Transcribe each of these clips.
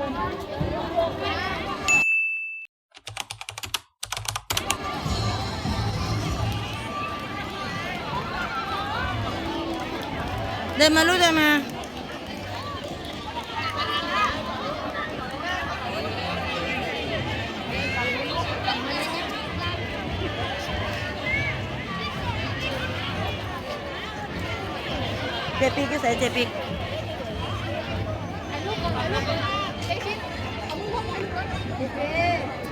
เดินมาลูกเดินมาเจปิกก็ใส่เจปิก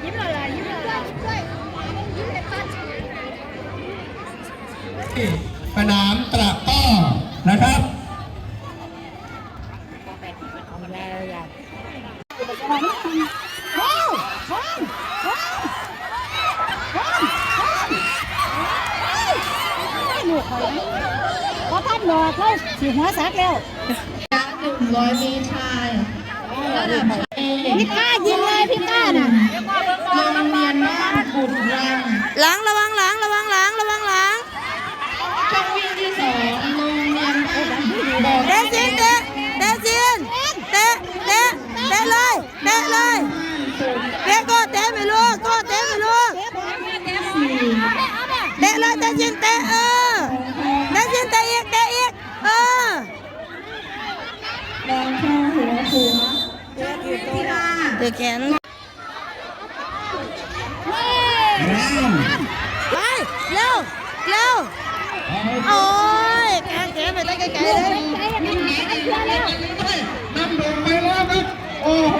ยิ้มอะไรยิ้มอะไรสนามตะก้อนะครับเพราะท่านหลอกเลยสีหัวสักแล้ว100 เมตรชายระดับชายพี่ก้ายิงเลยพี่ก้าน่ะโรงเรียนบ้านกุดรังหลังระวังหลังระวังหลังระวังหลังช่องวิ่งที่2โรงเรียนบ้านบ่อเตะซินเตะเตะซินเตะเตะเตะเลยเตะเลยเตะก็เตะไม่รู้ก็เตะไม่รู้เตะเลยเตะซินเตะเตะซินเตะอีกเตะอีกแรงแค่หัวเตะแขนไปเร็วเร็วโอ้ยแขนไปตั้งไกลๆเลยนำลงไปแล้วครับโอ้โห